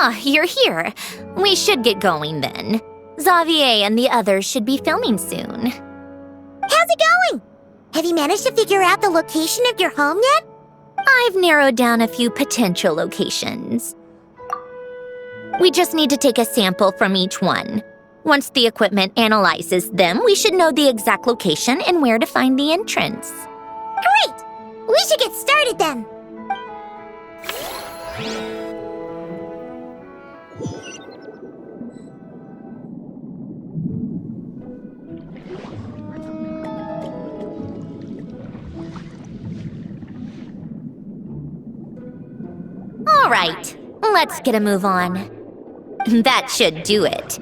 Ah, you're here. We should get going then. Xavier and the others should be filming soon. How's it going? Have you managed to figure out the location of your home yet? I've narrowed down a few potential locations. We just need to take a sample from each one. Once the equipment analyzes them, we should know the exact location and where to find the entrance. Great! We should get started then. All right, let's get a move on. That should do it.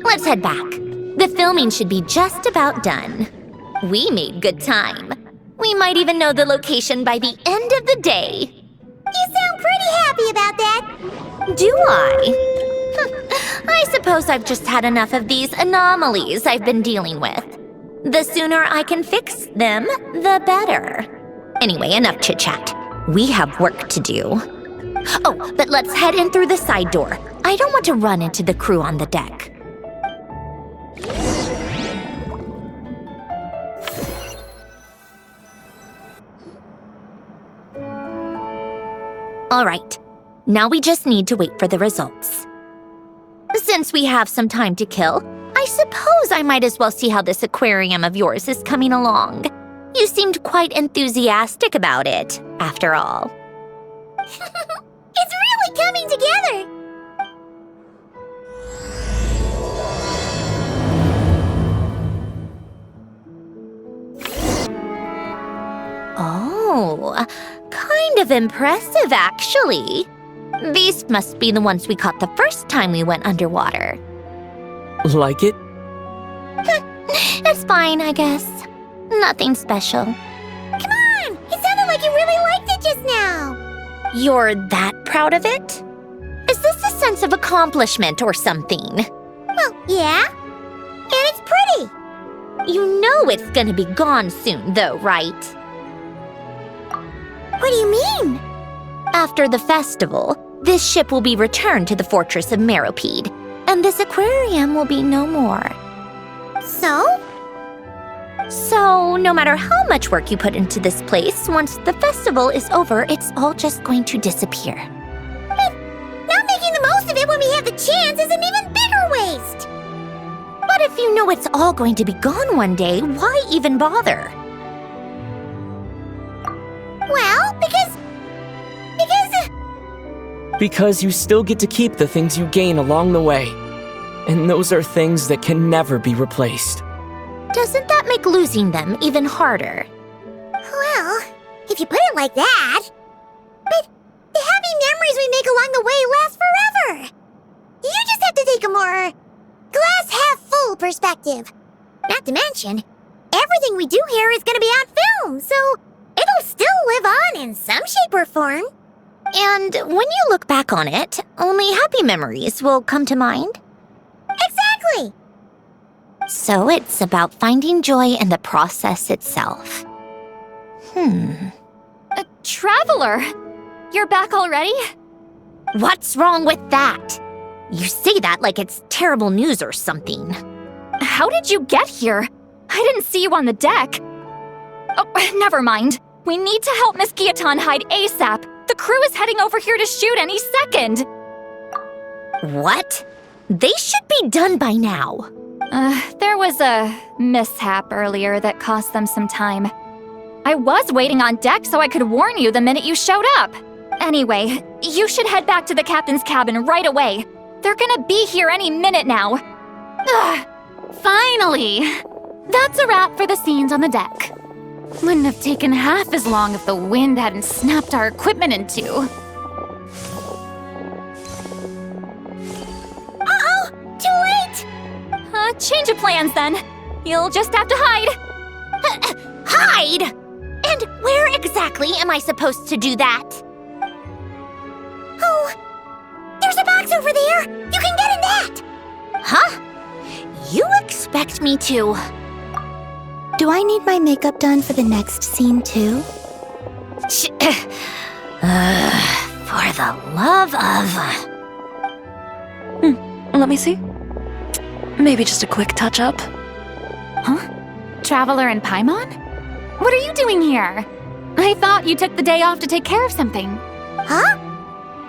Let's head back. The filming should be just about done. We made good time. We might even know the location by the end of the day. You sound pretty happy about that. Do I? I suppose I've just had enough of these anomalies I've been dealing with. The sooner I can fix them, the better. Anyway, enough chit-chat. We have work to do. Oh, but let's head in through the side door. I don't want to run into the crew on the deck. All right, now we just need to wait for the results. Since we have some time to kill, I suppose I might as well see how this aquarium of yours is coming along. You seemed quite enthusiastic about it, after all. It's really coming together! Oh, kind of impressive, actually. These must be the ones we caught the first time we went underwater. Like it? It's fine, I guess. Nothing special. Come on! It sounded like you really liked it just now! You're that proud of it? Is this a sense of accomplishment or something? Well, yeah. And it's pretty! You know it's gonna be gone soon, though, right? What do you mean? After the festival, this ship will be returned to the fortress of Meropide, and this aquarium will be no more. So? So, no matter how much work you put into this place, once the festival is over, it's all just going to disappear. But not making the most of it when we have the chance is an even bigger waste! But if you know it's all going to be gone one day, why even bother? Well, because... Because you still get to keep the things you gain along the way. And those are things that can never be replaced. Doesn't that make losing them even harder? Well, if you put it like that... But the happy memories we make along the way last forever! You just have to take a more... glass-half-full perspective. Not to mention, everything we do here is gonna be on film, so it'll still live on in some shape or form. And when you look back on it, only happy memories will come to mind? Exactly! So it's about finding joy in the process itself. Traveler! You're back already? What's wrong with that? You say that like it's terrible news or something. How did you get here? I didn't see you on the deck. Oh, never mind. We need to help Miss Guillotin hide ASAP. The crew is heading over here to shoot any second. What? They should be done by now. There was a mishap earlier that cost them some time. I was waiting on deck so I could warn you the minute you showed up. Anyway, you should head back to the captain's cabin right away. They're gonna be here any minute now. Ugh, finally! That's a wrap for the scenes on the deck. Wouldn't have taken half as long if the wind hadn't snapped our equipment in two. Uh-oh! Too late! Change of plans then. You'll just have to hide. Hide? And where exactly am I supposed to do that? Oh, there's a box over there! You can get in that! Huh? You expect me to... Do I need my makeup done for the next scene too? For the love of... Let me see. Maybe just a quick touch-up. Huh? Traveler and Paimon? What are you doing here? I thought you took the day off to take care of something. Huh?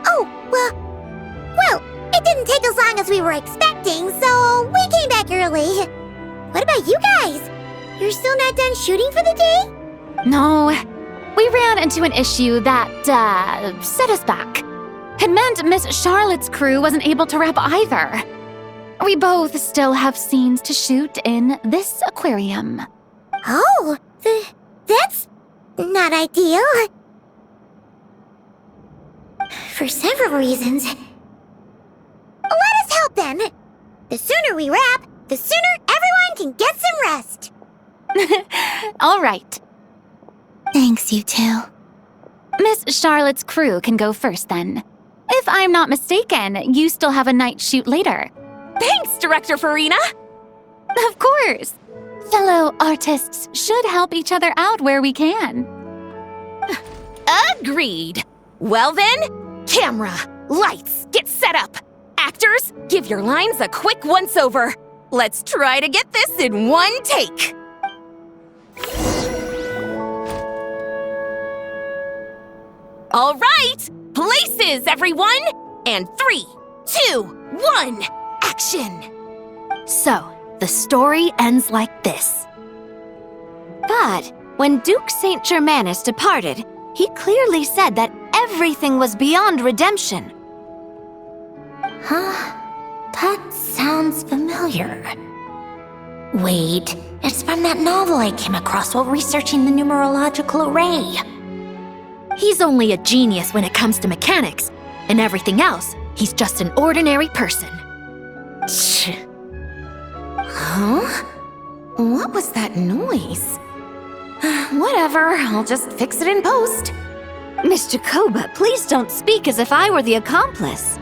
Oh, well, it didn't take as long as we were expecting, so we came back early. What about you guys? You're still not done shooting for the day? No, we ran into an issue that, set us back. It meant Miss Charlotte's crew wasn't able to wrap either. We both still have scenes to shoot in this aquarium. Oh, that's not ideal. For several reasons. Let us help then. The sooner we wrap, the sooner everyone can get some rest. All right. Thanks, you two. Miss Charlotte's crew can go first then. If I'm not mistaken, you still have a night shoot later. Thanks, Director Farina! Of course. Fellow artists should help each other out where we can. Agreed. Well then, camera, lights, get set up. Actors, give your lines a quick once-over. Let's try to get this in one take. All right, places, everyone! And 3, 2, 1, action! So, the story ends like this. But when Duke Saint Germanus departed, he clearly said that everything was beyond redemption. Huh? That sounds familiar. Wait, it's from that novel I came across while researching the numerological array. He's only a genius when it comes to mechanics, and everything else, he's just an ordinary person. Huh? What was that noise? Whatever, I'll just fix it in post. Miss Jacoba, please don't speak as if I were the accomplice.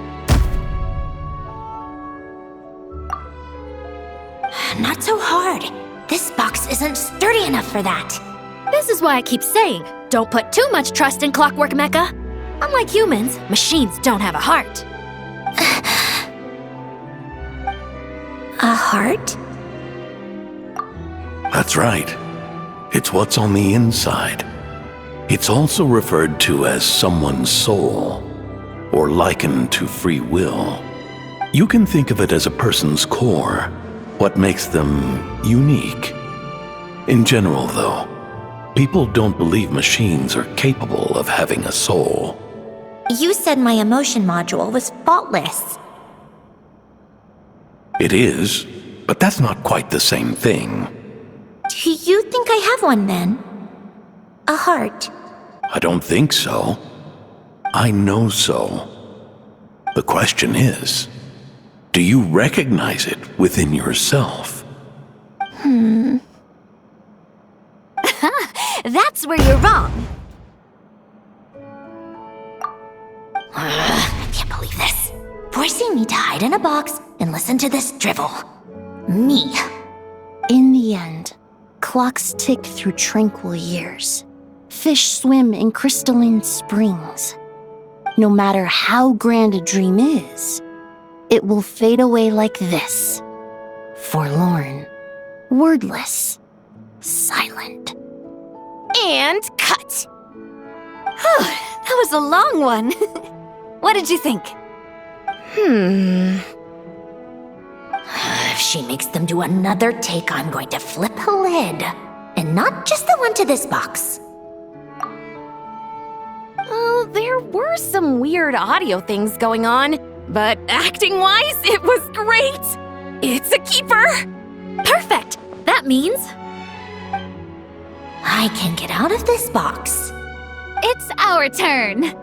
Not so hard. This box isn't sturdy enough for that. This is why I keep saying, don't put too much trust in Clockwork Mecha. Unlike humans, machines don't have a heart. A heart? That's right. It's what's on the inside. It's also referred to as someone's soul, or likened to free will. You can think of it as a person's core, what makes them unique. In general, though, people don't believe machines are capable of having a soul. You said my emotion module was faultless. It is, but that's not quite the same thing. Do you think I have one then? A heart? I don't think so. I know so. The question is, do you recognize it within yourself? That's where you're wrong. I can't believe this. Forcing me to hide in a box and listen to this drivel. Me. In the end, clocks tick through tranquil years. Fish swim in crystalline springs. No matter how grand a dream is, it will fade away like this. Forlorn, wordless, silent. And cut. That was a long one. What did you think? If she makes them do another take, I'm going to flip a lid. And not just the one to this box. Well, there were some weird audio things going on, but acting-wise, it was great! It's a keeper! Perfect! That means I can get out of this box. It's our turn.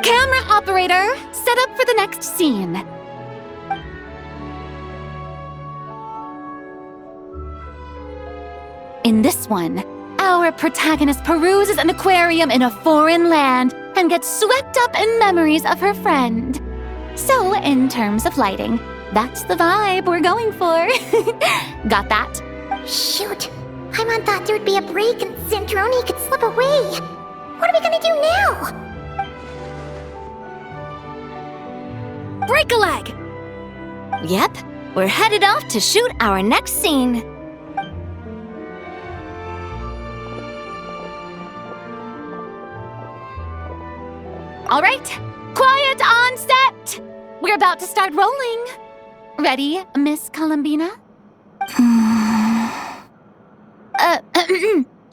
Camera operator, set up for the next scene. In this one, our protagonist peruses an aquarium in a foreign land and gets swept up in memories of her friend. So, in terms of lighting, that's the vibe we're going for. Got that? Shoot, Paimon thought there'd be a break and Sandrone could slip away. What are we gonna do now? Break a leg! Yep, we're headed off to shoot our next scene. All right, quiet on set! We're about to start rolling. Ready, Miss Columbina?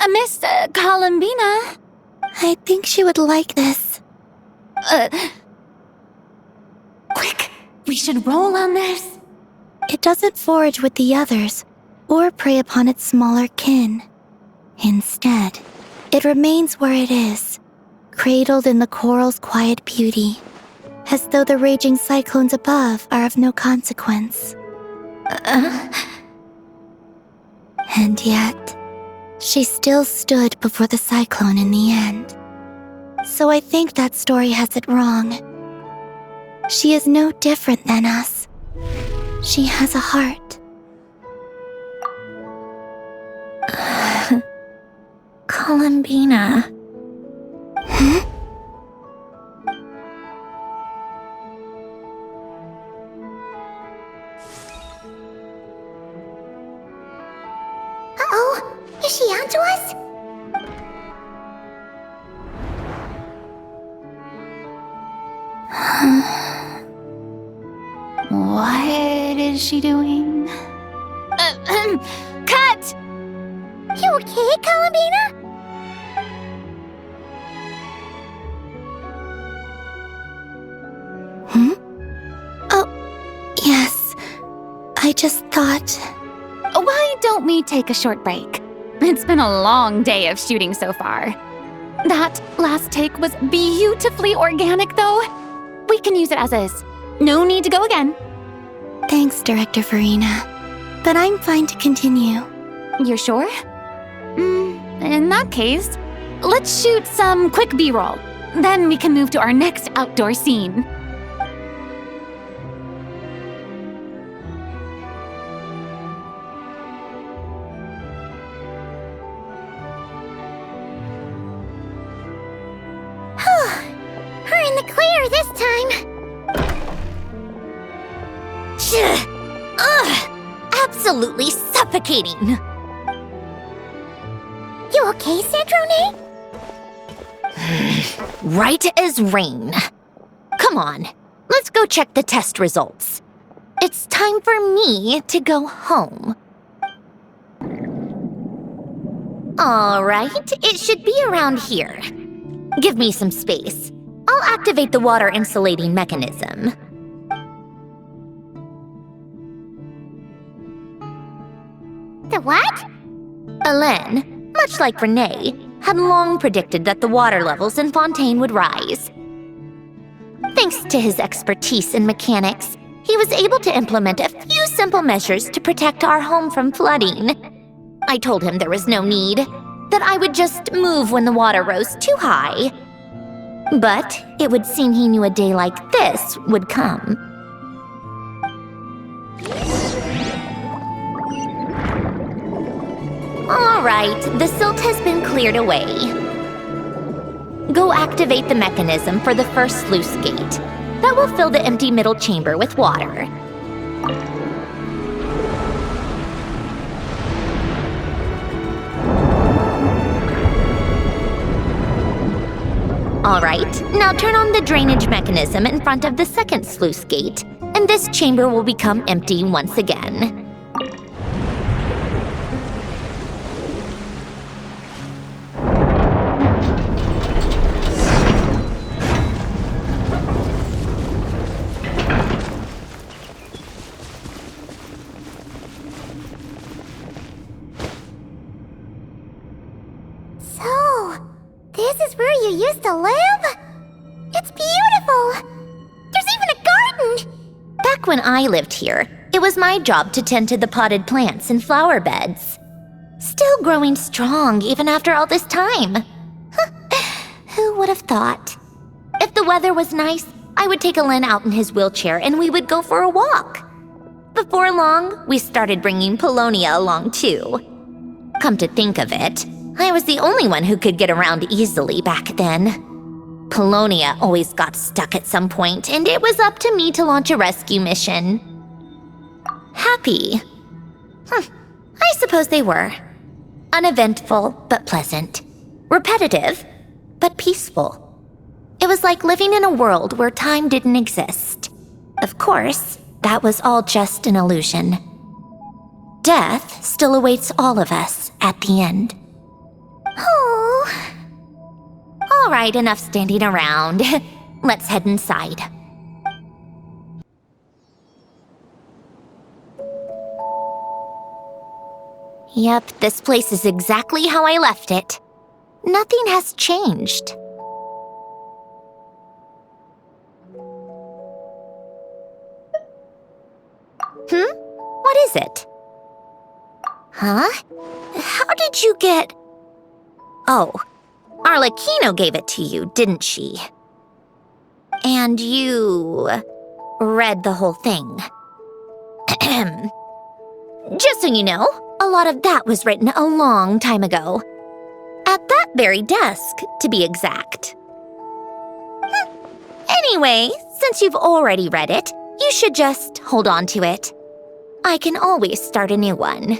Miss Columbina? I think she would like this. Quick, we should roll on this. It doesn't forage with the others, or prey upon its smaller kin. Instead, it remains where it is, cradled in the coral's quiet beauty, as though the raging cyclones above are of no consequence. And yet, she still stood before the cyclone in the end. So I think that story has it wrong. She is no different than us. She has a heart. Columbina. Uh-oh, is she onto us? What is she doing? Cut! You okay, Columbina? Oh, yes. I just thought... Why don't we take a short break? It's been a long day of shooting so far. That last take was beautifully organic, though. We can use it as is. No need to go again. Thanks, Director Farina. But I'm fine to continue. You're sure? In that case, let's shoot some quick B-roll. Then we can move to our next outdoor scene. We're in the clear this time. Ugh! Absolutely suffocating. You okay, Sandrone? Right as rain. Come on, let's go check the test results. It's time for me to go home. All right, it should be around here. Give me some space. I'll activate the water insulating mechanism. The what? Hélène, much like Renee, had long predicted that the water levels in Fontaine would rise. Thanks to his expertise in mechanics, he was able to implement a few simple measures to protect our home from flooding. I told him there was no need, that I would just move when the water rose too high. But it would seem he knew a day like this would come. All right, the silt has been cleared away. Go activate the mechanism for the first sluice gate. That will fill the empty middle chamber with water. All right, now turn on the drainage mechanism in front of the second sluice gate, and this chamber will become empty once again. So, this is where you used to live? It's beautiful! There's even a garden! Back when I lived here, it was my job to tend to the potted plants and flower beds. Still growing strong even after all this time. Who would have thought? If the weather was nice, I would take Hélène out in his wheelchair and we would go for a walk. Before long, we started bringing Polonia along too. Come to think of it, I was the only one who could get around easily back then. Polonia always got stuck at some point, and it was up to me to launch a rescue mission. Happy? I suppose they were. Uneventful, but pleasant. Repetitive, but peaceful. It was like living in a world where time didn't exist. Of course, that was all just an illusion. Death still awaits all of us at the end. Oh. All right, enough standing around. Let's head inside. Yep, this place is exactly how I left it. Nothing has changed. What is it? Huh? How did you get... Oh, Arlecchino gave it to you, didn't she? And you... read the whole thing. Just so you know, a lot of that was written a long time ago. At that very desk, to be exact. Anyway, since you've already read it, you should just hold on to it. I can always start a new one.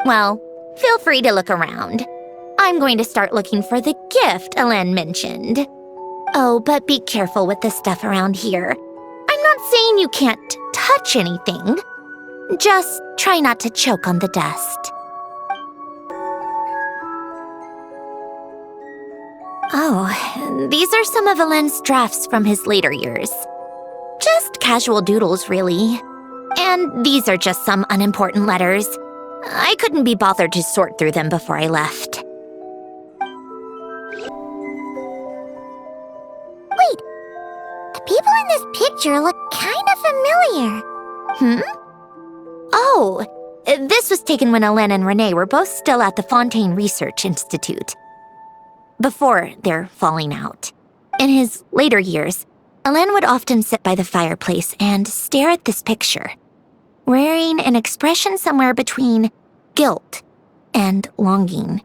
Well, feel free to look around. I'm going to start looking for the gift Elen mentioned. Oh, but be careful with the stuff around here. I'm not saying you can't touch anything. Just try not to choke on the dust. Oh, these are some of Elen's drafts from his later years. Just casual doodles, really. And these are just some unimportant letters. I couldn't be bothered to sort through them before I left. Wait, the people in this picture look kind of familiar. Oh, this was taken when Elen and Renee were both still at the Fontaine Research Institute. Before their falling out. In his later years, Elen would often sit by the fireplace and stare at this picture, wearing an expression somewhere between guilt and longing.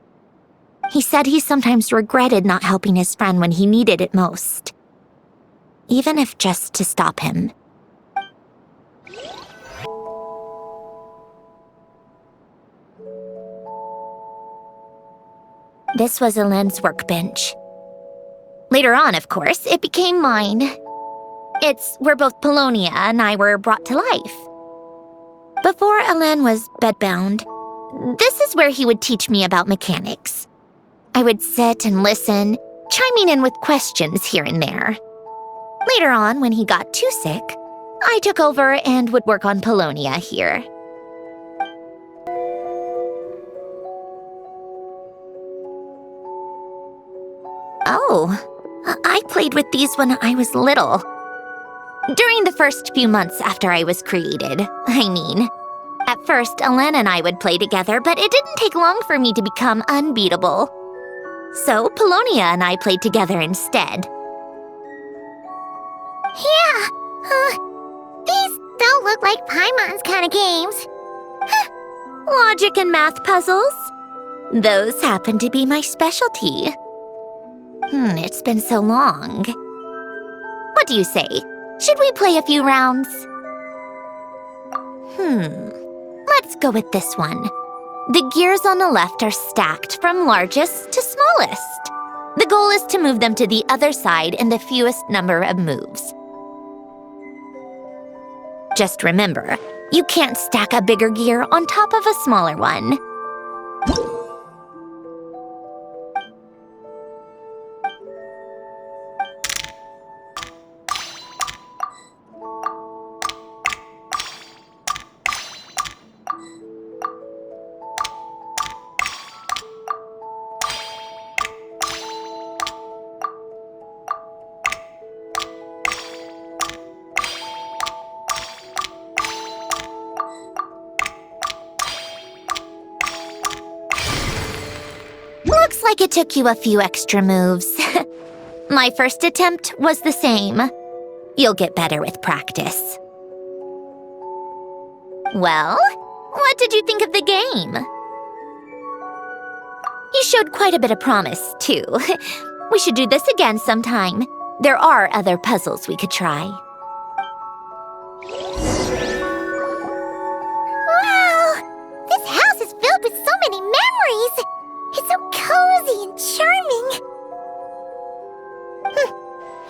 He said he sometimes regretted not helping his friend when he needed it most, even if just to stop him. This was Elen's workbench. Later on, of course, it became mine. It's where both Polonia and I were brought to life. Before Elen was bedbound, this is where he would teach me about mechanics. I would sit and listen, chiming in with questions here and there. Later on, when he got too sick, I took over and would work on Polonia here. Oh, I played with these when I was little. During the first few months after I was created, I mean. At first, Elen and I would play together, but it didn't take long for me to become unbeatable. So, Polonia and I played together instead. Yeah, these don't look like Paimon's kind of games. Logic and math puzzles? Those happen to be my specialty. It's been so long. What do you say? Should we play a few rounds? Let's go with this one. The gears on the left are stacked from largest to smallest. The goal is to move them to the other side in the fewest number of moves. Just remember, you can't stack a bigger gear on top of a smaller one. Looks like it took you a few extra moves. My first attempt was the same. You'll get better with practice. Well, what did you think of the game? You showed quite a bit of promise, too. We should do this again sometime. There are other puzzles we could try. Wow! This house is filled with so many memories! It's so cozy and charming.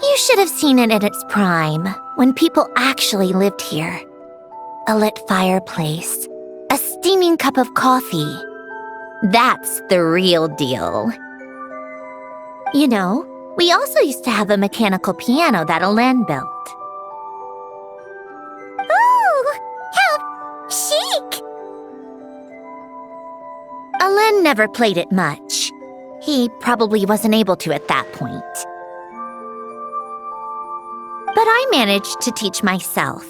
You should have seen it in its prime, when people actually lived here. A lit fireplace, a steaming cup of coffee. That's the real deal. You know, we also used to have a mechanical piano that Alen built. Ooh! How chic! Alen never played it much. He probably wasn't able to at that point. But I managed to teach myself.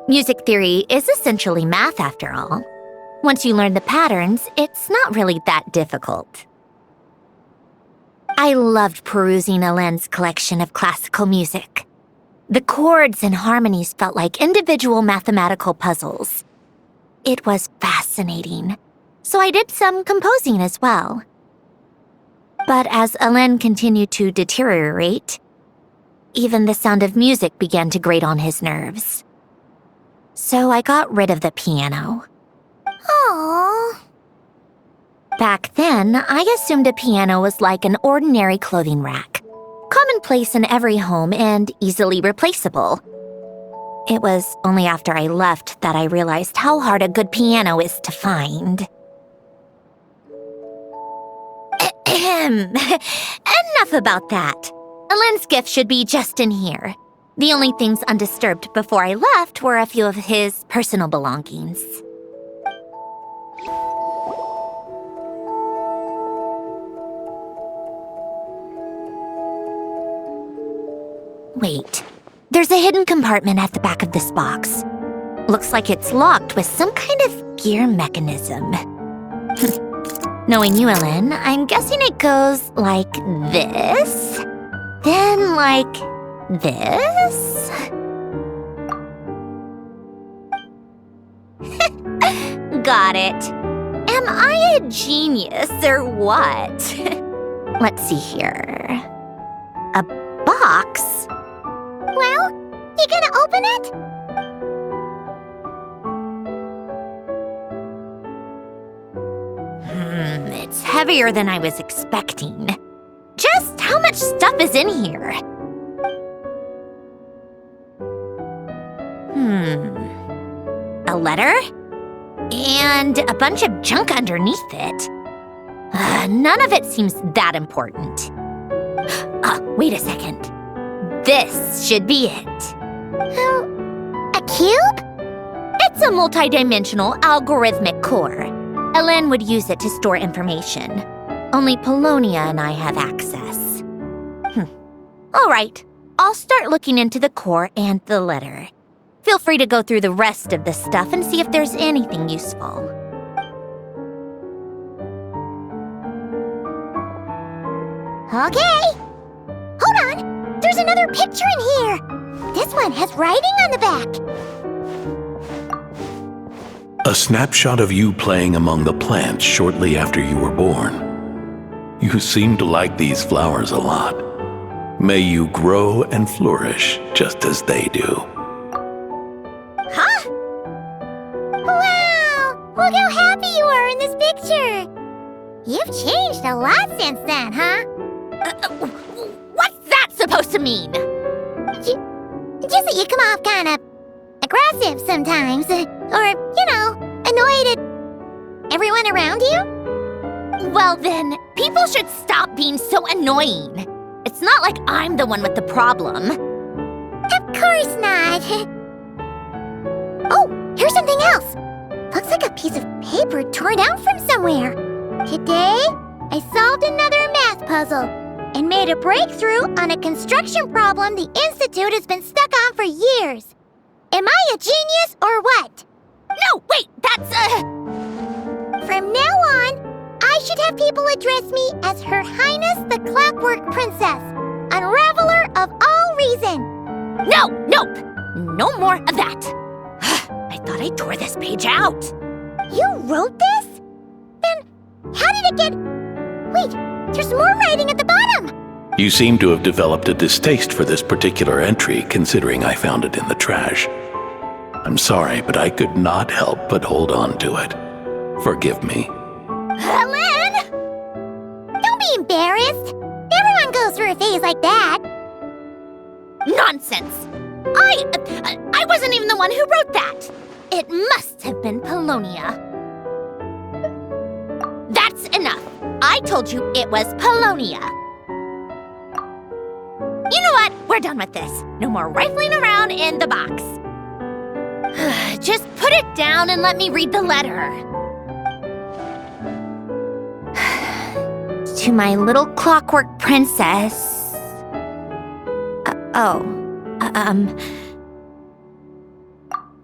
Music theory is essentially math after all. Once you learn the patterns, it's not really that difficult. I loved perusing Alen's collection of classical music. The chords and harmonies felt like individual mathematical puzzles. It was fascinating, so I did some composing as well. But as Alen continued to deteriorate, even the sound of music began to grate on his nerves. So I got rid of the piano. Aww. Back then, I assumed a piano was like an ordinary clothing rack, commonplace in every home and easily replaceable. It was only after I left that I realized how hard a good piano is to find. Enough about that. Alen's gift should be just in here. The only things undisturbed before I left were a few of his personal belongings. Wait, there's a hidden compartment at the back of this box. Looks like it's locked with some kind of gear mechanism. Knowing you, Alen, I'm guessing it goes like this, then like this. Got it. Am I a genius or what? Let's see here. A box? Well, you gonna open it? It's heavier than I was expecting. Just how much stuff is in here? A letter? And a bunch of junk underneath it. None of it seems that important. Wait a second. This should be it. A cube? It's a multidimensional algorithmic core. Alen would use it to store information. Only Polonia and I have access. All right, I'll start looking into the core and the letter. Feel free to go through the rest of the stuff and see if there's anything useful. Okay. Hold on. There's another picture in here. This one has writing on the back. A snapshot of you playing among the plants shortly after you were born. You seem to like these flowers a lot. May you grow and flourish just as they do. Huh? Wow! Look how happy you are in this picture. You've changed a lot since then, huh? What's that supposed to mean? Just that you come off kind of aggressive sometimes. Or, annoyed at everyone around you? Well then, people should stop being so annoying. It's not like I'm the one with the problem. Of course not. Oh, here's something else. Looks like a piece of paper torn out from somewhere. Today, I solved another math puzzle and made a breakthrough on a construction problem the Institute has been stuck on for years. Am I a genius or what? No, wait, that's From now on, I should have people address me as Her Highness the Clockwork Princess, unraveler of all reason. Nope. No more of that. I thought I tore this page out. You wrote this? Then how did it get Wait, there's more writing at the bottom! You seem to have developed a distaste for this particular entry, considering I found it in the trash. I'm sorry, but I could not help but hold on to it. Forgive me. Lynn! Don't be embarrassed. Everyone goes through a phase like that. Nonsense! I wasn't even the one who wrote that! It must have been Polonia. That's enough. I told you it was Polonia. You know what? We're done with this. No more rifling around in the box. Just put it down and let me read the letter. To my little clockwork princess.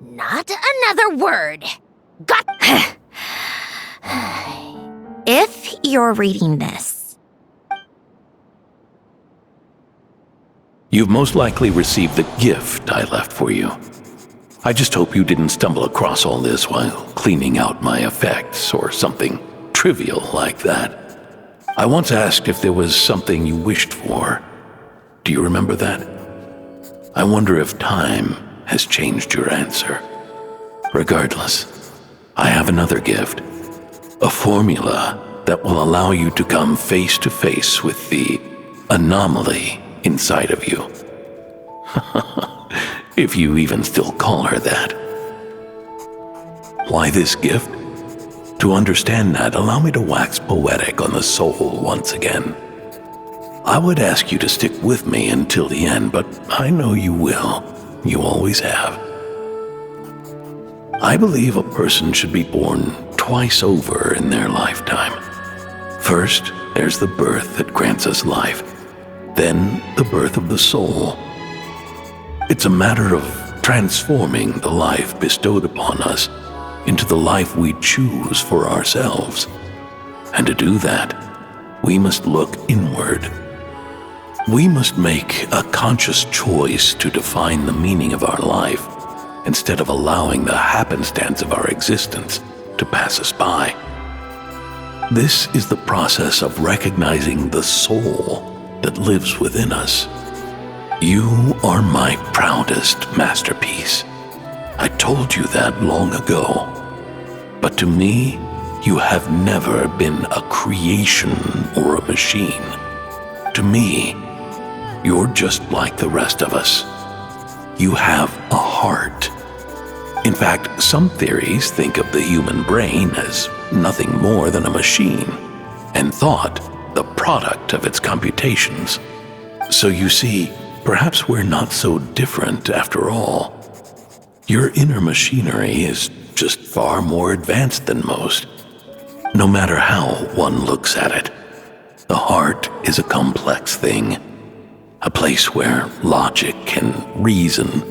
Not another word. Got. If you're reading this, You've most likely received the gift I left for you. I just hope you didn't stumble across all this while cleaning out my effects or something trivial like that. I once asked if there was something you wished for. Do you remember that? I wonder if time has changed your answer. Regardless, I have another gift. A formula that will allow you to come face to face with the anomaly inside of you. If you even still call her that. Why this gift? To understand that, allow me to wax poetic on the soul once again. I would ask you to stick with me until the end, but I know you will. You always have. I believe a person should be born twice over in their lifetime. First, there's the birth that grants us life. Then, the birth of the soul. It's a matter of transforming the life bestowed upon us into the life we choose for ourselves. And to do that, we must look inward. We must make a conscious choice to define the meaning of our life instead of allowing the happenstance of our existence to pass us by. This is the process of recognizing the soul that lives within us. You are my proudest masterpiece. I told you that long ago. But to me, you have never been a creation or a machine. To me, you're just like the rest of us. You have a heart. In fact, some theories think of the human brain as nothing more than a machine, and thought the product of its computations. So you see, perhaps we're not so different after all. Your inner machinery is just far more advanced than most. No matter how one looks at it, the heart is a complex thing, a place where logic and reason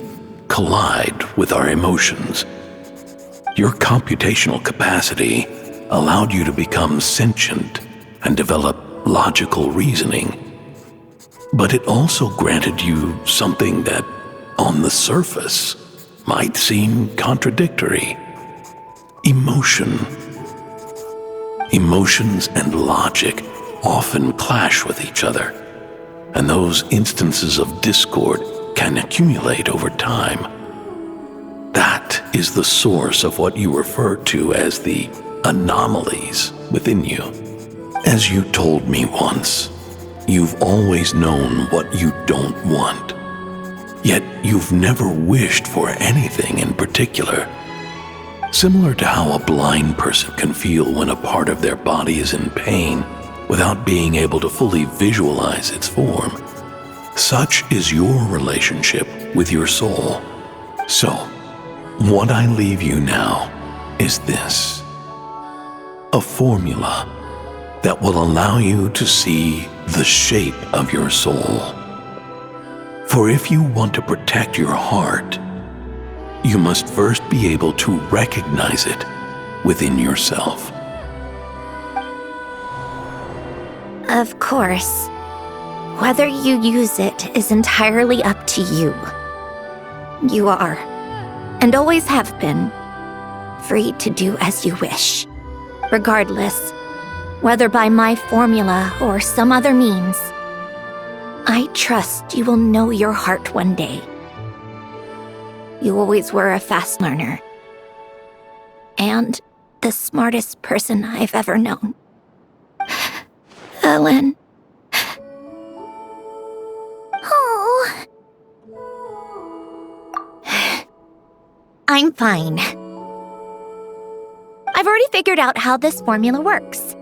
collide with our emotions. Your computational capacity allowed you to become sentient and develop logical reasoning. But it also granted you something that, on the surface, might seem contradictory. Emotion. Emotions and logic often clash with each other, and those instances of discord can accumulate over time. That is the source of what you refer to as the anomalies within you. As you told me once, you've always known what you don't want. Yet you've never wished for anything in particular. Similar to how a blind person can feel when a part of their body is in pain without being able to fully visualize its form, such is your relationship with your soul. So, what I leave you now is this: a formula that will allow you to see the shape of your soul. For if you want to protect your heart, you must first be able to recognize it within yourself. Of course, whether you use it is entirely up to you. You are, and always have been, free to do as you wish. Regardless, whether by my formula or some other means. I trust you will know your heart one day. You always were a fast learner. And the smartest person I've ever known. Ellen. Oh. I'm fine. I've already figured out how this formula works.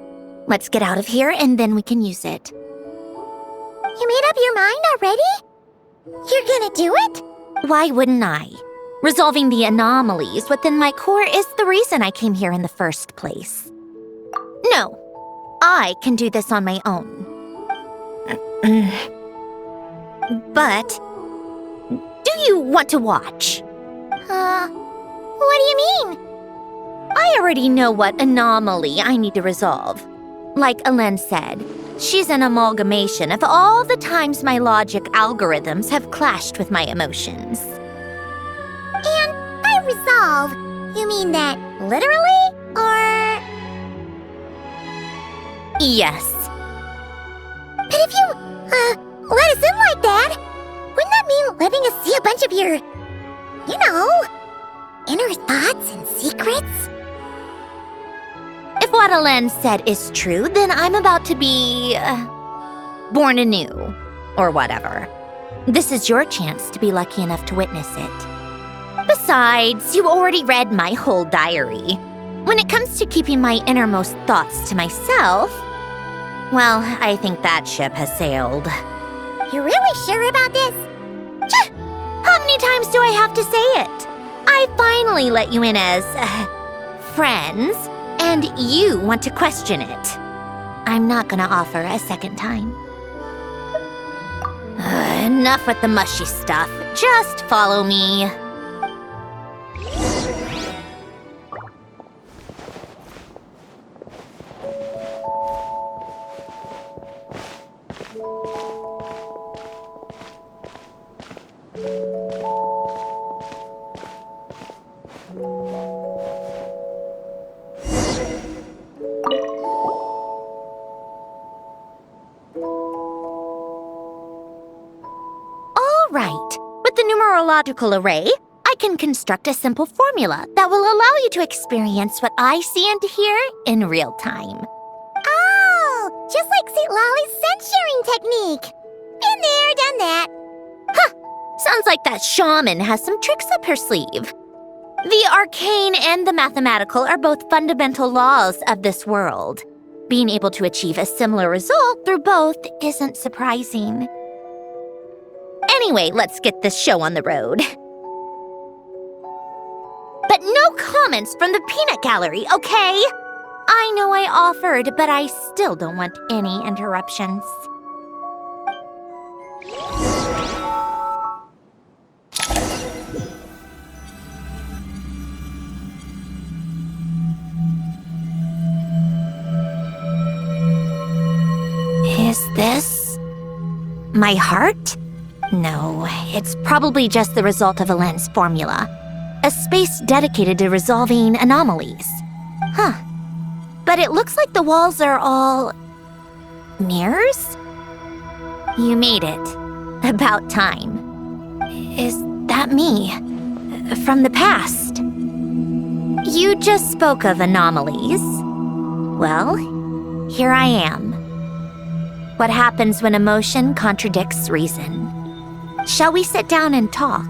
Let's get out of here and then we can use it. You made up your mind already? You're gonna do it? Why wouldn't I? Resolving the anomalies within my core is the reason I came here in the first place. No, I can do this on my own. But, do you want to watch? What do you mean? I already know what anomaly I need to resolve. Like Ellen said, she's an amalgamation of all the times my logic algorithms have clashed with my emotions. And by resolve, you mean that literally, or...? Yes. But if you, let us in like that, wouldn't that mean letting us see a bunch of your, inner thoughts and secrets? If what Ellen said is true, then I'm about to be... born anew, or whatever. This is your chance to be lucky enough to witness it. Besides, you already read my whole diary. When it comes to keeping my innermost thoughts to myself, well, I think that ship has sailed. You're really sure about this? How many times do I have to say it? I finally let you in as... friends, and you want to question it. I'm not gonna offer a second time. Enough with the mushy stuff. Just follow me. Right. With the numerological array, I can construct a simple formula that will allow you to experience what I see and hear in real time. Oh, just like St. Lolly's scent-sharing technique. Been there, done that. Huh. Sounds like that shaman has some tricks up her sleeve. The arcane and the mathematical are both fundamental laws of this world. Being able to achieve a similar result through both isn't surprising. Anyway, let's get this show on the road. But no comments from the peanut gallery, okay? I know I offered, but I still don't want any interruptions. Is this my heart? No, it's probably just the result of Ellen's formula. A space dedicated to resolving anomalies. Huh. But it looks like the walls are all... mirrors? You made it. About time. Is that me? From the past? You just spoke of anomalies. Well, here I am. What happens when emotion contradicts reason? Shall we sit down and talk?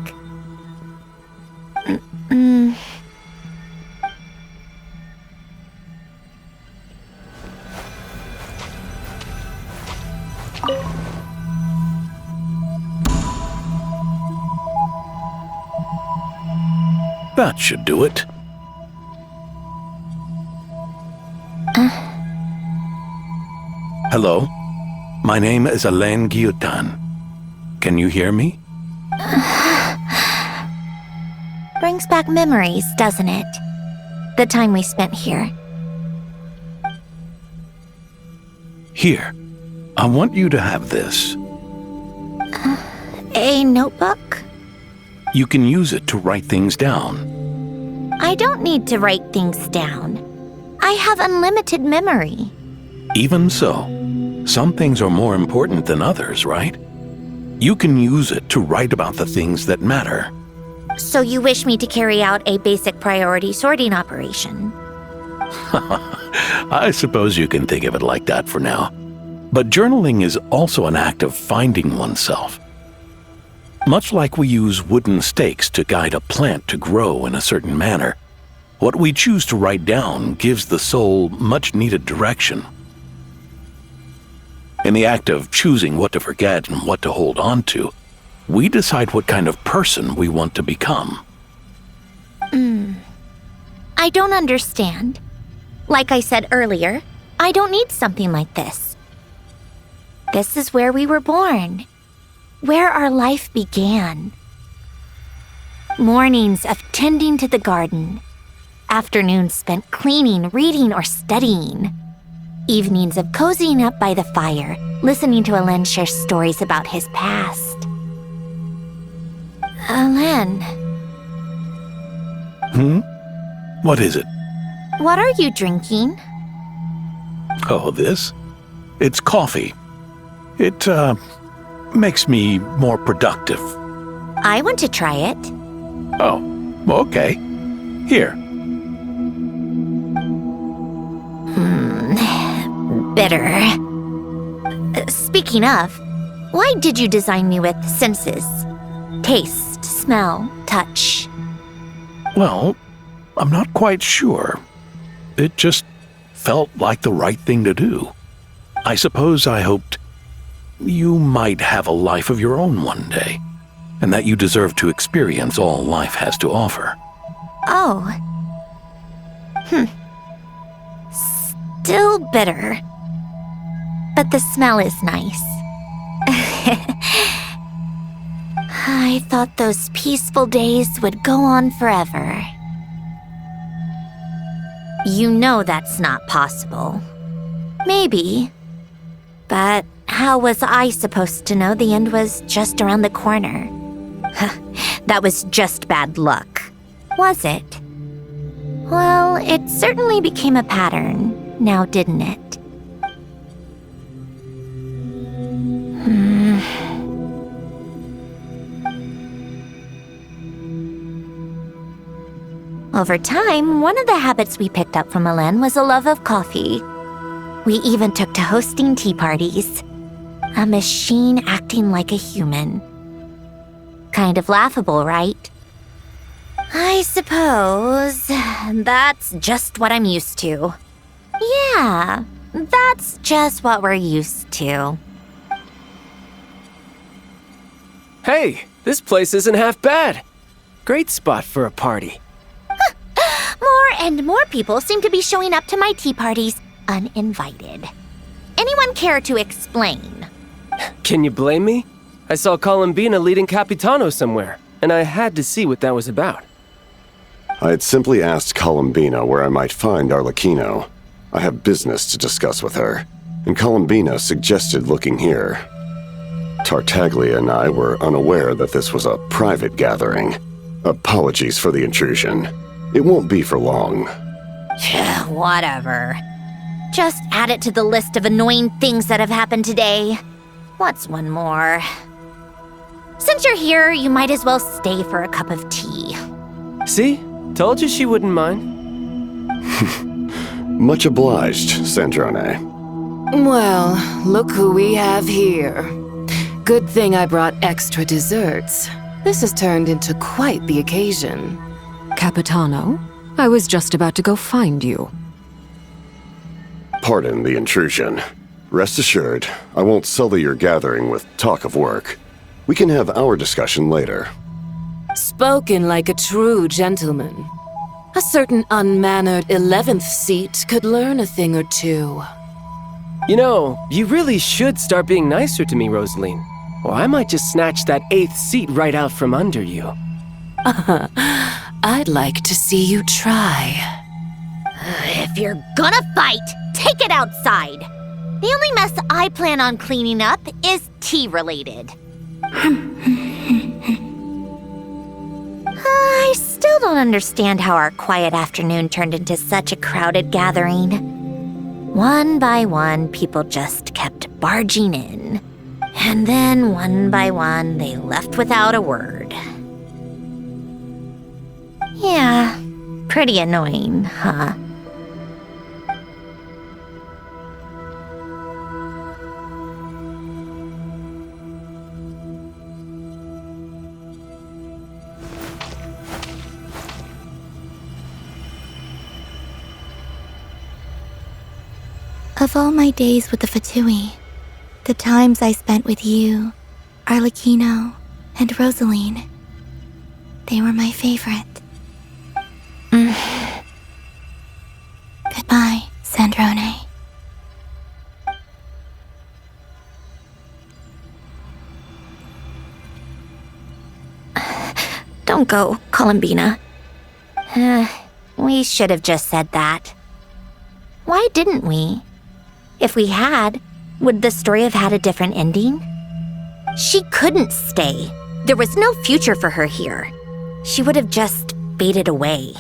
That should do it. Hello? My name is Alain Guillotin. Can you hear me? Brings back memories, doesn't it? The time we spent here. Here. I want you to have this. A notebook? You can use it to write things down. I don't need to write things down. I have unlimited memory. Even so, some things are more important than others, right? You can use it to write about the things that matter. So you wish me to carry out a basic priority sorting operation? I suppose you can think of it like that for now. But journaling is also an act of finding oneself. Much like we use wooden stakes to guide a plant to grow in a certain manner, what we choose to write down gives the soul much-needed direction. In the act of choosing what to forget and what to hold on to, we decide what kind of person we want to become. I don't understand. Like I said earlier, I don't need something like this. This is where we were born, where our life began. Mornings of tending to the garden, afternoons spent cleaning, reading, or studying. Evenings of cozying up by the fire, listening to Alen share stories about his past. Alen, What is it? what are you drinking? Oh, this? It's coffee. It, makes me more productive. I want to try it. Oh, okay. Here. Bitter. Speaking of, why did you design me with senses? Taste, smell, touch. Well, I'm not quite sure. It just felt like the right thing to do. I suppose I hoped you might have a life of your own one day, and that you deserve to experience all life has to offer. Oh. Still bitter. But the smell is nice. I thought those peaceful days would go on forever. You know that's not possible. Maybe. But how was I supposed to know the end was just around the corner? That was just bad luck, was it? Well, it certainly became a pattern, now didn't it? Over time, one of the habits we picked up from Alen was a love of coffee. We even took to hosting tea parties. A machine acting like a human. Kind of laughable, right? I suppose that's just what I'm used to. Yeah, that's just what we're used to. Hey, this place isn't half bad. Great spot for a party. More and more people seem to be showing up to my tea parties uninvited. Anyone care to explain? Can you blame me? I saw Columbina leading Capitano somewhere, and I had to see what that was about. I had simply asked Columbina where I might find Arlecchino. I have business to discuss with her, and Columbina suggested looking here. Tartaglia and I were unaware that this was a private gathering. Apologies for the intrusion. It won't be for long. Whatever. Just add it to the list of annoying things that have happened today. What's one more? Since you're here, you might as well stay for a cup of tea. See? Told you she wouldn't mind. Much obliged, Sandrone. Well, look who we have here. Good thing I brought extra desserts. This has turned into quite the occasion. Capitano, I was just about to go find you. Pardon the intrusion. Rest assured, I won't sully your gathering with talk of work. We can have our discussion later. Spoken like a true gentleman. A certain unmannered 11th seat could learn a thing or two. You know, you really should start being nicer to me, Rosaline. Or I might just snatch that 8th seat right out from under you. I'd like to see you try. If you're gonna fight, take it outside. The only mess I plan on cleaning up is tea-related. I still don't understand how our quiet afternoon turned into such a crowded gathering. One by one, people just kept barging in. And then, one by one, they left without a word. Yeah, pretty annoying, huh? Of all my days with the Fatui, the times I spent with you, Arlecchino, and Rosaline, they were my favorite. Goodbye, Sandrone. Don't go, Columbina. We should have just said that. Why didn't we? If we had, would the story have had a different ending? She couldn't stay. There was no future for her here. She would have just faded away.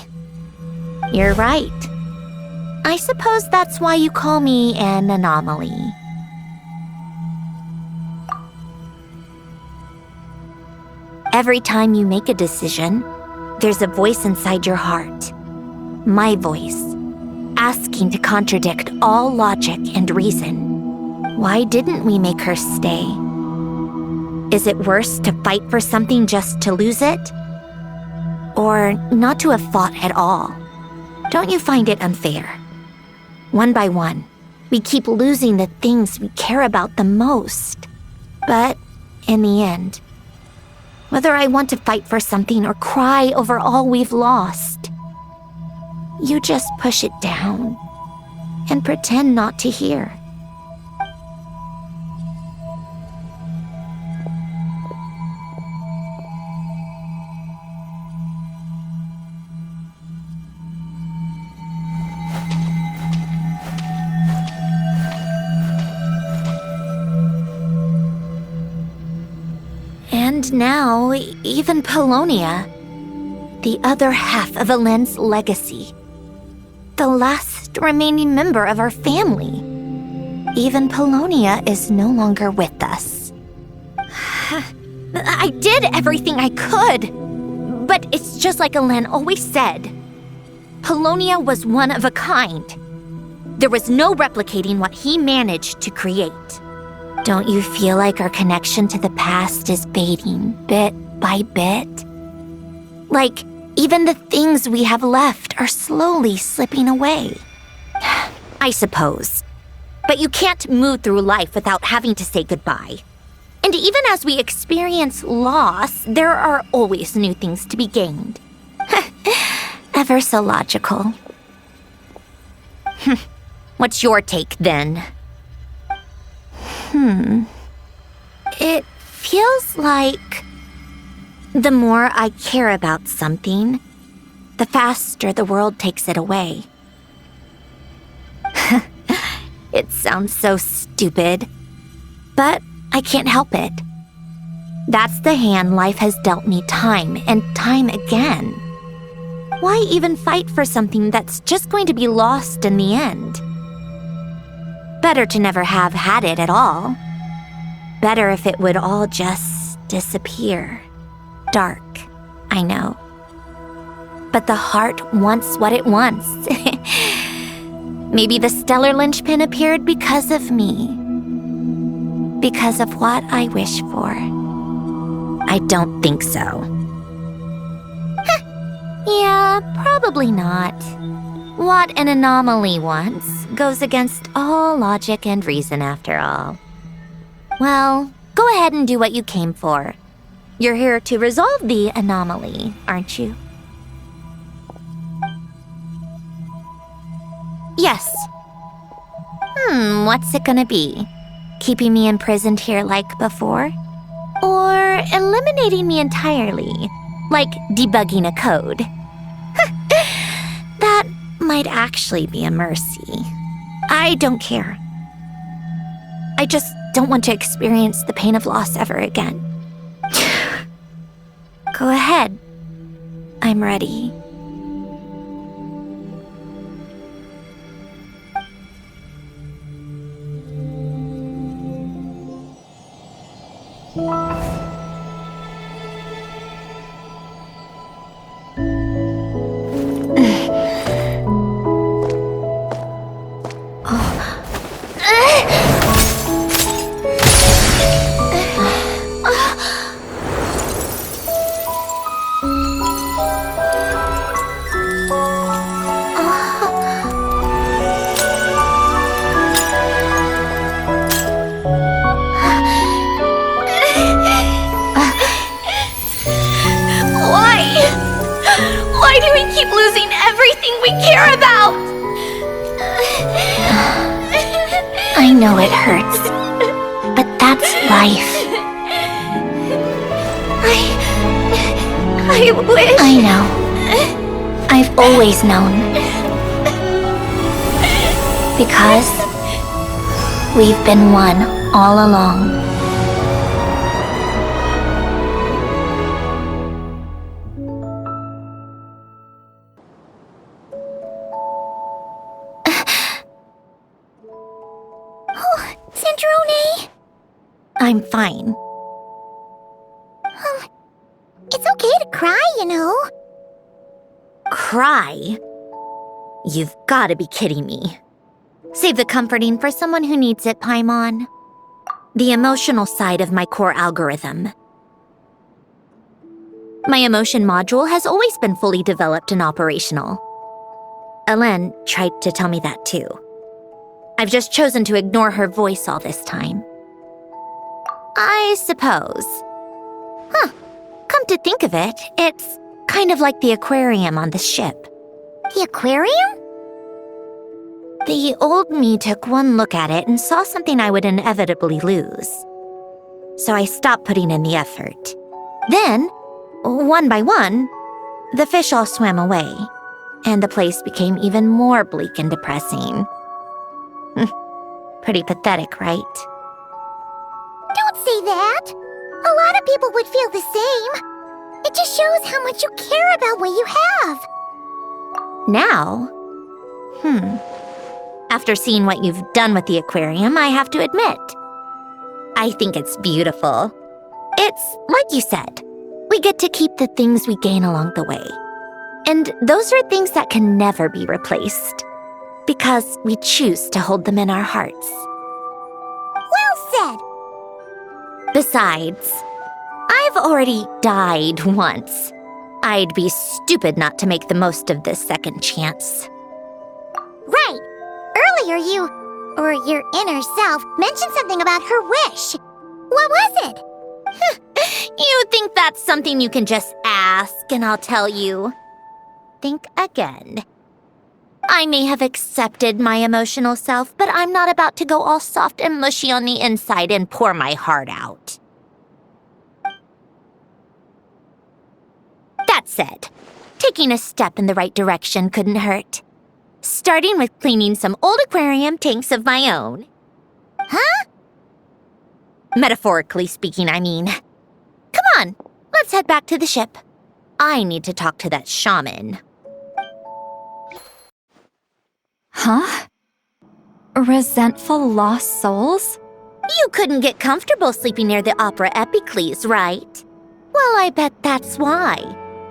You're right. I suppose that's why you call me an anomaly. Every time you make a decision, there's a voice inside your heart. My voice, asking to contradict all logic and reason. Why didn't we make her stay? Is it worse to fight for something just to lose it? Or not to have fought at all? Don't you find it unfair? One by one, we keep losing the things we care about the most. But in the end, whether I want to fight for something or cry over all we've lost, you just push it down and pretend not to hear. And now, even Polonia, the other half of Elend's legacy, the last remaining member of our family. Even Polonia is no longer with us. I did everything I could, but it's just like Elend always said. Polonia was one of a kind. There was no replicating what he managed to create. Don't you feel like our connection to the past is fading bit by bit? Like, even the things we have left are slowly slipping away. I suppose. But you can't move through life without having to say goodbye. And even as we experience loss, there are always new things to be gained. Ever so logical. What's your take, then? It feels like the more I care about something, the faster the world takes it away. It sounds so stupid, but I can't help it. That's the hand life has dealt me time and time again. Why even fight for something that's just going to be lost in the end? Better to never have had it at all. Better if it would all just disappear. Dark, I know. But the heart wants what it wants. Maybe the stellar linchpin appeared because of me. Because of what I wish for. I don't think so. Yeah, probably not. What an anomaly wants goes against all logic and reason after all. Well, go ahead and do what you came for. You're here to resolve the anomaly, aren't you? Yes. What's it gonna be? Keeping me imprisoned here like before? Or eliminating me entirely, like debugging a code? That might actually be a mercy. I don't care. I just don't want to experience the pain of loss ever again. Go ahead. I'm ready. Why do we keep losing everything we care about? I know it hurts, but that's life. I wish... I know. I've always known. Because we've been one all along. Sandrone! I'm fine. It's okay to cry, you know. Cry? You've gotta be kidding me. Save the comforting for someone who needs it, Paimon. The emotional side of my core algorithm. My emotion module has always been fully developed and operational. Ellen tried to tell me that too. I've just chosen to ignore her voice all this time. I suppose. Come to think of it, it's kind of like the aquarium on the ship. The aquarium? The old me took one look at it and saw something I would inevitably lose. So I stopped putting in the effort. Then, one by one, the fish all swam away, and the place became even more bleak and depressing. Pretty pathetic, right? Don't say that! A lot of people would feel the same. It just shows how much you care about what you have. Now? After seeing what you've done with the aquarium, I have to admit, I think it's beautiful. It's like you said, we get to keep the things we gain along the way. And those are things that can never be replaced, because we choose to hold them in our hearts. Well said! Besides, I've already died once. I'd be stupid not to make the most of this second chance. Right! Earlier you, or your inner self, mentioned something about her wish. What was it? You think that's something you can just ask and I'll tell you? Think again. I may have accepted my emotional self, but I'm not about to go all soft and mushy on the inside and pour my heart out. That said, taking a step in the right direction couldn't hurt. Starting with cleaning some old aquarium tanks of my own. Huh? Metaphorically speaking, I mean. Come on, let's head back to the ship. I need to talk to that shaman. Huh? Resentful lost souls? You couldn't get comfortable sleeping near the Opera Epicles, right? Well, I bet that's why.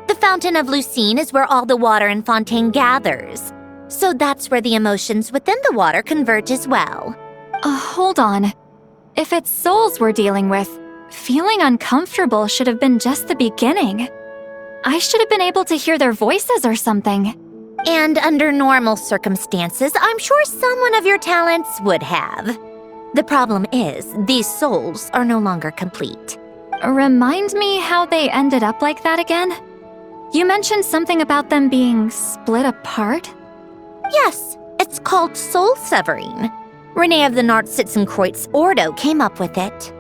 The Fountain of Lucine is where all the water in Fontaine gathers. So that's where the emotions within the water converge as well. Hold on. If it's souls we're dealing with, feeling uncomfortable should have been just the beginning. I should have been able to hear their voices or something. And under normal circumstances, I'm sure someone of your talents would have. The problem is, these souls are no longer complete. Remind me how they ended up like that again? You mentioned something about them being split apart? Yes, it's called soul severing. René of the Nartsitzenkreuz Ordo came up with it.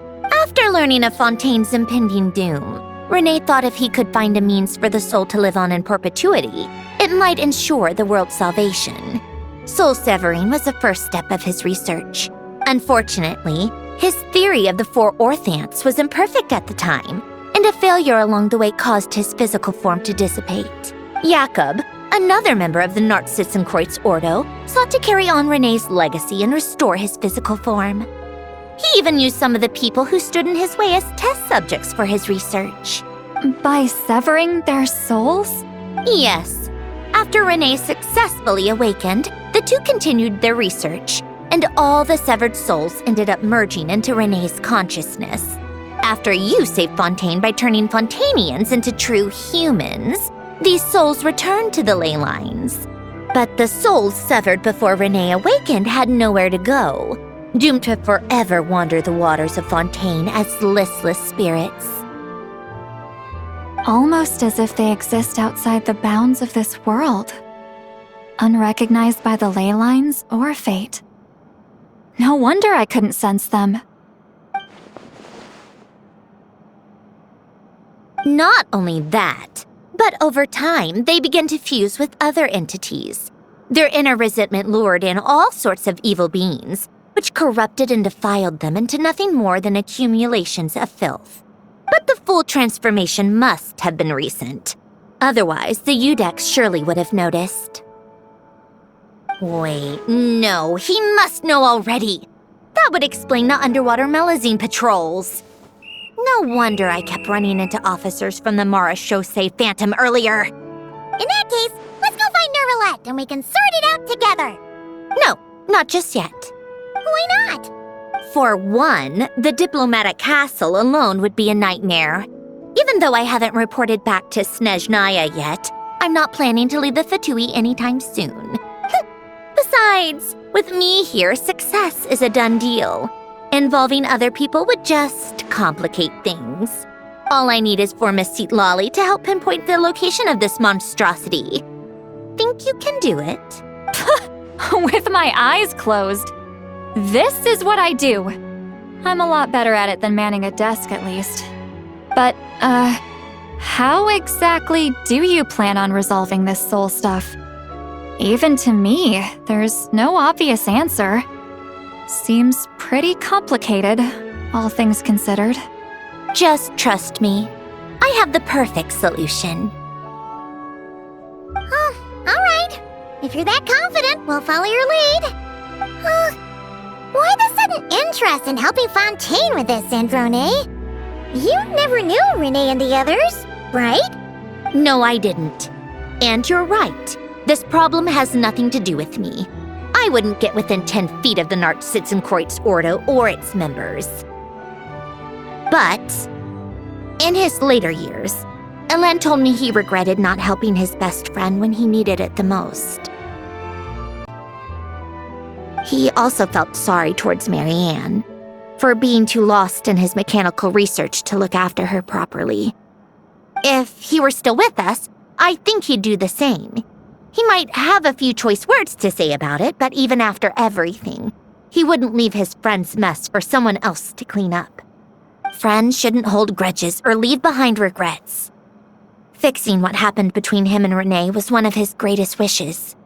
After learning of Fontaine's impending doom, René thought if he could find a means for the soul to live on in perpetuity, it might ensure the world's salvation. Soul severing was the first step of his research. Unfortunately, his theory of the four orthants was imperfect at the time, and a failure along the way caused his physical form to dissipate. Jakob, another member of the Nartsitzenkreuz Ordo, sought to carry on René's legacy and restore his physical form. He even used some of the people who stood in his way as test subjects for his research. By severing their souls? Yes. After Renee successfully awakened, the two continued their research, and all the severed souls ended up merging into Renee's consciousness. After you saved Fontaine by turning Fontanians into true humans, these souls returned to the ley lines. But the souls severed before Renee awakened had nowhere to go, doomed to forever wander the waters of Fontaine as listless spirits. Almost as if they exist outside the bounds of this world, unrecognized by the ley lines or fate. No wonder I couldn't sense them. Not only that, but over time, they began to fuse with other entities. Their inner resentment lured in all sorts of evil beings, which corrupted and defiled them into nothing more than accumulations of filth. But the full transformation must have been recent. Otherwise, the Udex surely would have noticed. Wait, no, he must know already. That would explain the underwater Melazine patrols. No wonder I kept running into officers from the Mara Chaussee Phantom earlier. In that case, let's go find Nervalette and we can sort it out together. No, not just yet. Why not? For one, the diplomatic castle alone would be a nightmare. Even though I haven't reported back to Snezhnaya yet, I'm not planning to leave the Fatui anytime soon. Besides, with me here, success is a done deal. Involving other people would just complicate things. All I need is for Miss Seatlolly to help pinpoint the location of this monstrosity. Think you can do it? With my eyes closed. This is what I do. I'm a lot better at it than manning a desk, at least. But, how exactly do you plan on resolving this soul stuff? Even to me, there's no obvious answer. Seems pretty complicated, all things considered. Just trust me. I have the perfect solution. Oh, all right. If you're that confident, we'll follow your lead. Why the sudden interest in helping Fontaine with this, Sandrone? You never knew Renee and the others, right? No, I didn't. And you're right. This problem has nothing to do with me. I wouldn't get within 10 feet of the Nartsitzenkreuz Ordo or its members. But, in his later years, Elen told me he regretted not helping his best friend when he needed it the most. He also felt sorry towards Marianne for being too lost in his mechanical research to look after her properly. If he were still with us, I think he'd do the same. He might have a few choice words to say about it, but even after everything, he wouldn't leave his friend's mess for someone else to clean up. Friends shouldn't hold grudges or leave behind regrets. Fixing what happened between him and Renee was one of his greatest wishes.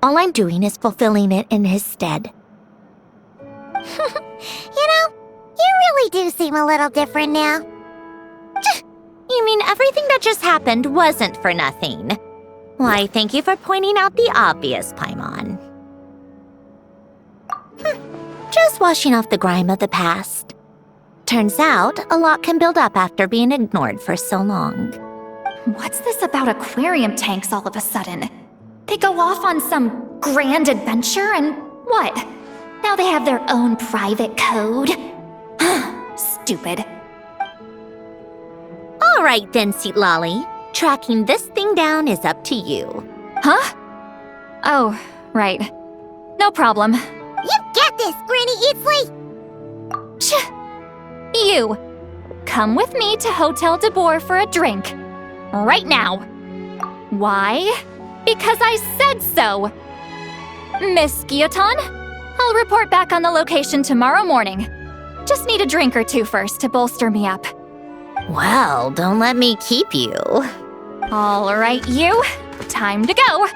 All I'm doing is fulfilling it in his stead. You know, you really do seem a little different now. You mean everything that just happened wasn't for nothing? Why, thank you for pointing out the obvious, Paimon. Just washing off the grime of the past. Turns out, a lot can build up after being ignored for so long. What's this about aquarium tanks all of a sudden? They go off on some grand adventure and what? Now they have their own private code? Stupid. All right then, Seatlolly. Tracking this thing down is up to you. Huh? Oh, right. No problem. You get this, Granny Eatsley! You! Come with me to Hotel de Boer for a drink. Right now. Why? Because I said so! Miss Guillotin, I'll report back on the location tomorrow morning. Just need a drink or two first to bolster me up. Well, don't let me keep you. All right, you. Time to go.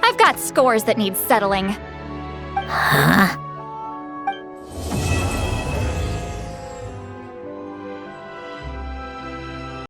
I've got scores that need settling. Huh?